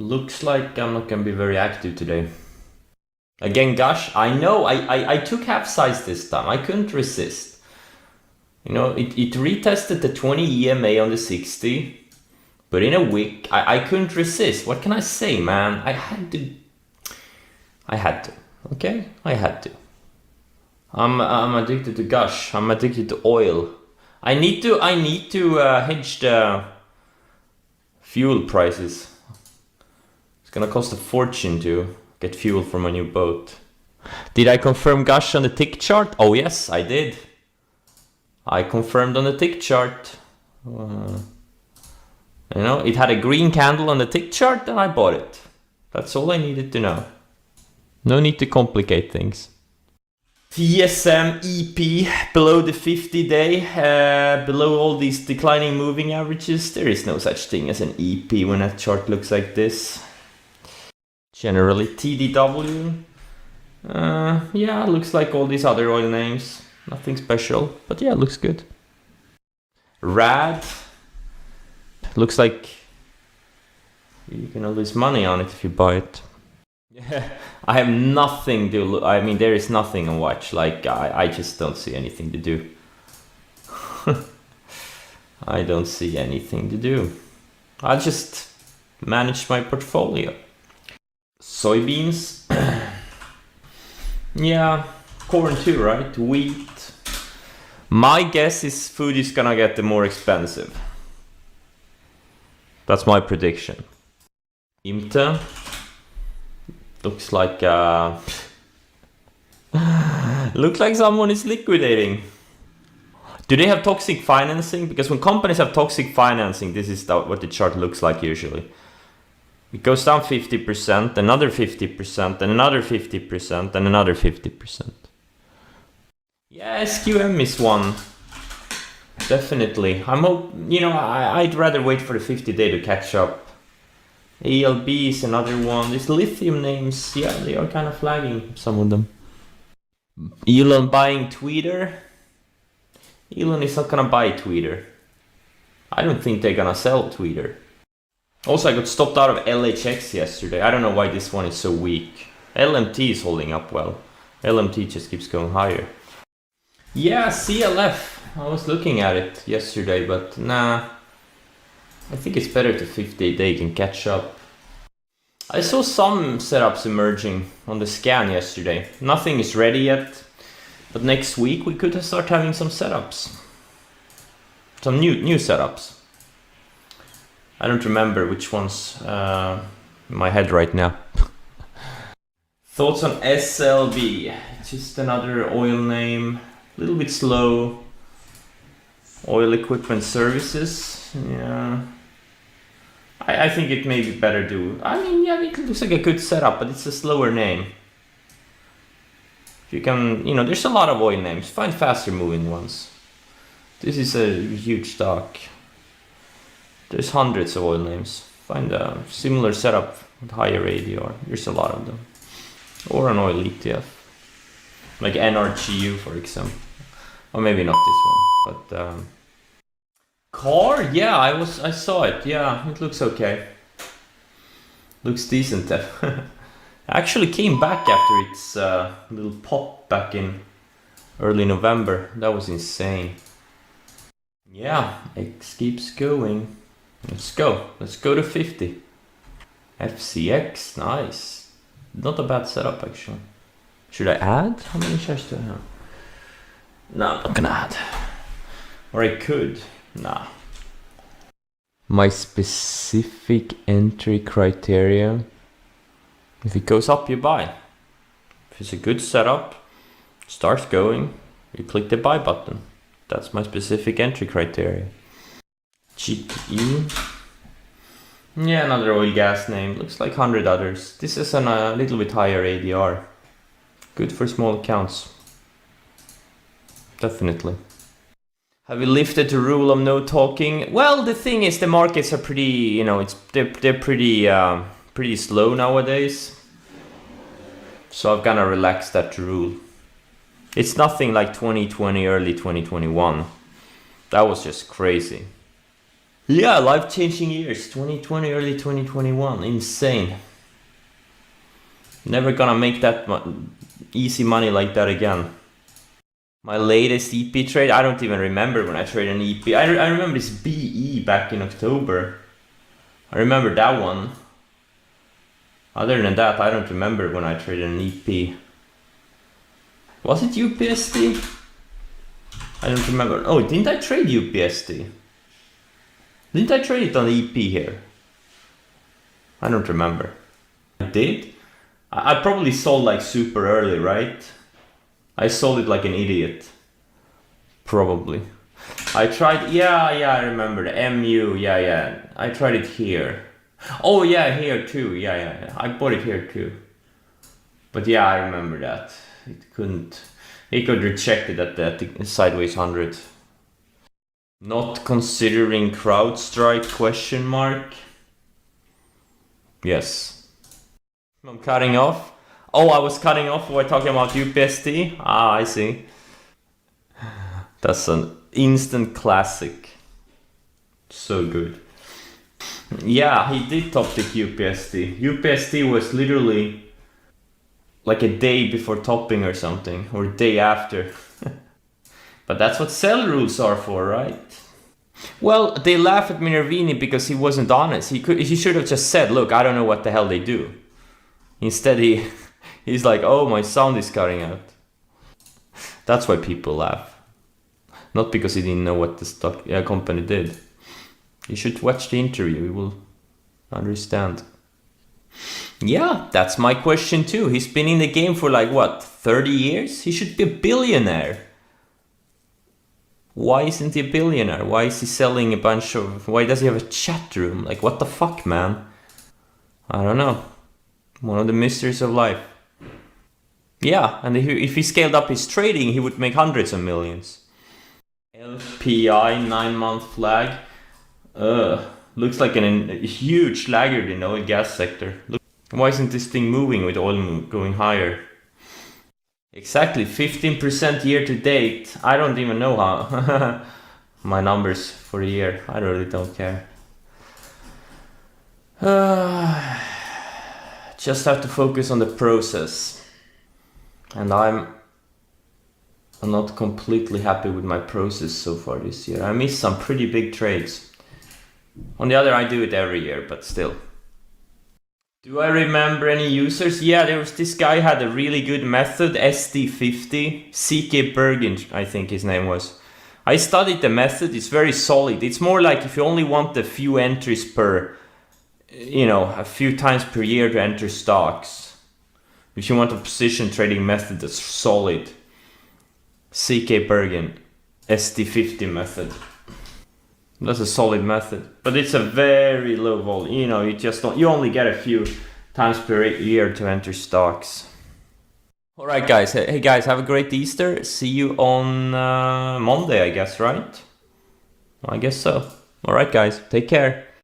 Looks like I'm not gonna be very active today. Again, gosh, I know, I took half size this time. I couldn't resist. You know, it retested the 20 EMA on the 60, but in a week, I couldn't resist. What can I say, man? I had to, okay? I had to. I'm addicted to gush. I'm addicted to oil. I need to hedge the fuel prices. It's gonna cost a fortune to get fuel for my new boat. Did I confirm gush on the tick chart? Oh yes, I did. I confirmed on the tick chart. You know, it had a green candle on the tick chart and I bought it. That's all I needed to know. No need to complicate things. TSM EP below the 50-day, below all these declining moving averages. There is no such thing as an EP when a chart looks like this. Generally TDW. Yeah, looks like all these other oil names. Nothing special, but yeah, looks good. RAD. Looks like you can lose money on it if you buy it. Yeah, I have nothing to look. I mean, there is nothing to watch. Like, I just don't see anything to do. I don't see anything to do. I'll just manage my portfolio. Soybeans. Yeah, corn too, right? Wheat. My guess is food is gonna get more expensive. That's my prediction. IMTA. Looks like looks like someone is liquidating. Do they have toxic financing? Because when companies have toxic financing, this is what the chart looks like usually. It goes down 50%, another 50%, and another 50%, and another 50%. Yeah, SQM is one. Definitely. I'd rather wait for the 50-day to catch up. ALB is another one. These lithium names, yeah, they are kind of flagging, some of them. Elon buying Twitter. Elon is not gonna buy Twitter. I don't think they're gonna sell Twitter. Also, I got stopped out of LHX yesterday. I don't know why this one is so weak. LMT is holding up well. LMT just keeps going higher. Yeah, CLF. I was looking at it yesterday, but nah. I think it's better to 50-day can catch up. I saw some setups emerging on the scan yesterday. Nothing is ready yet, but next week we could start having some setups. Some new setups. I don't remember which ones in my head right now. Thoughts on SLB? Just another oil name. A little bit slow. Oil equipment services. Yeah. I think it may be better to... I mean, yeah, it looks like a good setup, but it's a slower name. If you can... there's a lot of oil names. Find faster moving ones. This is a huge stock. There's hundreds of oil names. Find a similar setup with higher ADR. There's a lot of them. Or an oil ETF. Like NRGU, for example. Or maybe not this one, but... Car? Yeah, I saw it. Yeah, it looks okay. Looks decent. Actually came back after its little pop back in early November. That was insane. Yeah, X keeps going. Let's go. Let's go to 50. FCX, nice. Not a bad setup actually. Should I add? How many shares do I have? No, I'm not gonna add. Or I could. Nah. My specific entry criteria. If it goes up, you buy. If it's a good setup, starts going, you click the buy button. That's my specific entry criteria. GTE. Yeah, another oil gas name. Looks like 100 others. This is a little bit higher ADR. Good for small accounts. Definitely. Have we lifted the rule of no talking? Well, the thing is, the markets are pretty, they're pretty slow nowadays. So I've kind of relaxed that rule. It's nothing like 2020, early 2021. That was just crazy. Yeah, life-changing years, 2020, early 2021, insane. Never gonna make that easy money like that again. My latest EP trade, I don't even remember when I traded an EP. I remember this BE back in October. I remember that one. Other than that, I don't remember when I traded an EP. Was it UPSD? I don't remember. Oh, didn't I trade UPSD? Didn't I trade it on the EP here? I don't remember. I did? I probably sold like super early, right? I sold it like an idiot. Probably. I tried, yeah, I remember the MU, yeah. I tried it here. Oh yeah, here too, yeah. I bought it here too. But yeah, I remember that. It got rejected at the sideways 100. Not considering CrowdStrike question mark? Yes. I'm cutting off. Oh, I was cutting off. We're talking about UPSD. Ah, I see. That's an instant classic. So good. Yeah, he did top tick UPSD. UPSD was literally like a day before topping or something, or a day after. But that's what sell rules are for, right? Well, they laugh at Minervini because he wasn't honest. He should have just said, look, I don't know what the hell they do. Instead, he's like, oh, my sound is cutting out. That's why people laugh. Not because he didn't know what the stock company did. You should watch the interview, you will understand. Yeah, that's my question too. He's been in the game for like, what, 30 years? He should be a billionaire. Why isn't he a billionaire? Why is he selling a bunch of... Why does he have a chat room? Like, what the fuck, man? I don't know. One of the mysteries of life. Yeah, and if he scaled up his trading, he would make hundreds of millions. LPI 9-month flag. Looks like a huge laggard in the oil gas sector. Look, why isn't this thing moving with oil going higher? Exactly, 15% year to date. I don't even know how my numbers for the year. I really don't care. Just have to focus on the process. And I'm not completely happy with my process so far this year. I missed some pretty big trades. On the other, I do it every year, but still. Do I remember any users? Yeah, there was this guy had a really good method, SD50, CK Bergen, I think his name was. I studied the method, it's very solid. It's more like if you only want a few entries per, a few times per year to enter stocks. If you want a position trading method that's solid. CK Bergen, SD50 method. That's a solid method, but it's a very low volume. You only get a few times per year to enter stocks. All right, guys. Hey, guys, have a great Easter. See you on Monday, I guess, right? I guess so. All right, guys, take care.